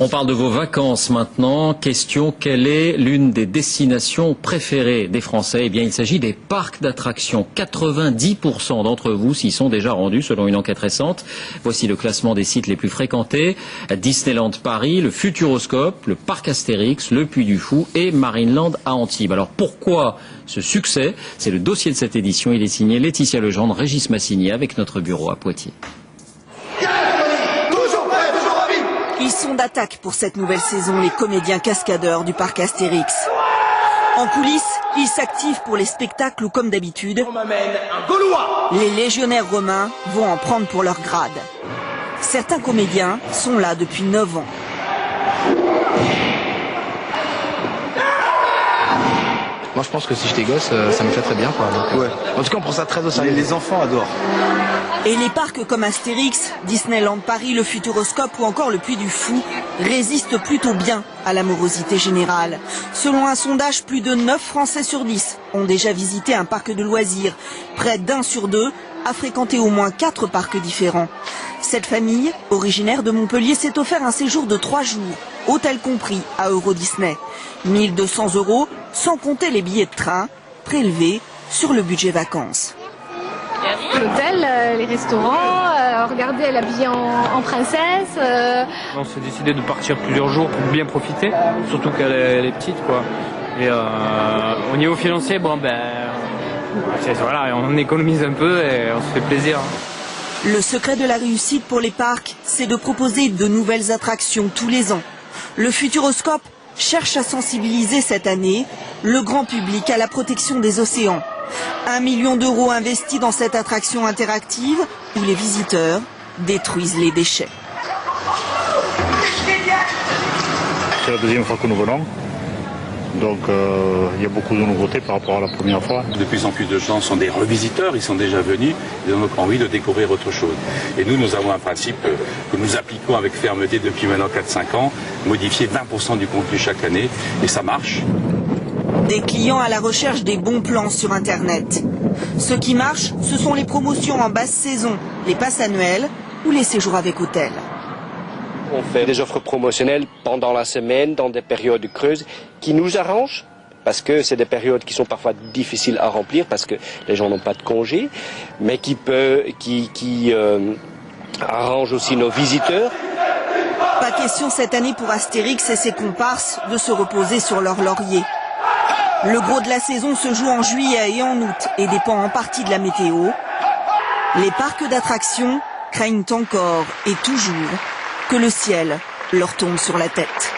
On parle de vos vacances maintenant. Question, quelle est l'une des destinations préférées des Français? Eh bien, il s'agit des parcs d'attractions. 90% d'entre vous s'y sont déjà rendus selon une enquête récente. Voici le classement des sites les plus fréquentés. Disneyland Paris, le Futuroscope, le parc Astérix, le Puy du Fou et Marineland à Antibes. Alors pourquoi ce succès? C'est le dossier de cette édition. Il est signé Laetitia Legendre, Régis Massigny avec notre bureau à Poitiers. Ils sont d'attaque pour cette nouvelle saison, les comédiens cascadeurs du parc Astérix. En coulisses, ils s'activent pour les spectacles où, comme d'habitude, les légionnaires romains vont en prendre pour leur grade. Certains comédiens sont là depuis 9 ans. Moi je pense que si j'étais gosse, ça me fait très bien quoi. Donc, ouais. En tout cas on prend ça très au sérieux. Les enfants adorent. Et les parcs comme Astérix, Disneyland Paris, le Futuroscope ou encore le Puy du Fou résistent plutôt bien à la morosité générale. Selon un sondage, plus de 9 Français sur 10 ont déjà visité un parc de loisirs. Près d'1 sur 2 a fréquenté au moins 4 parcs différents. Cette famille, originaire de Montpellier, s'est offert un séjour de 3 jours, hôtel compris, à Euro Disney. 1 200 € sans compter les billets de train prélevés sur le budget vacances. L'hôtel, les restaurants, regardez, elle est habillée en princesse. On s'est décidé de partir plusieurs jours pour bien profiter, surtout qu'elle est petite quoi. Et au niveau financier, bon voilà, on économise un peu et on se fait plaisir. Le secret de la réussite pour les parcs, c'est de proposer de nouvelles attractions tous les ans. Le Futuroscope cherche à sensibiliser cette année le grand public à la protection des océans. 1 million d'euros investis dans cette attraction interactive où les visiteurs détruisent les déchets. C'est la deuxième fois que nous venons. Donc il y a beaucoup de nouveautés par rapport à la première fois. De plus en plus de gens sont des revisiteurs, ils sont déjà venus, ils ont donc envie de découvrir autre chose. Et nous avons un principe que nous appliquons avec fermeté depuis maintenant 4-5 ans, modifier 20% du contenu chaque année, et ça marche. Des clients à la recherche des bons plans sur Internet. Ce qui marche, ce sont les promotions en basse saison, les passes annuelles ou les séjours avec hôtel. On fait des offres promotionnelles pendant la semaine, dans des périodes creuses, qui nous arrangent, parce que c'est des périodes qui sont parfois difficiles à remplir, parce que les gens n'ont pas de congé, mais qui arrangent aussi nos visiteurs. Pas question cette année pour Astérix et ses comparses de se reposer sur leur laurier. Le gros de la saison se joue en juillet et en août et dépend en partie de la météo. Les parcs d'attractions craignent encore et toujours que le ciel leur tombe sur la tête.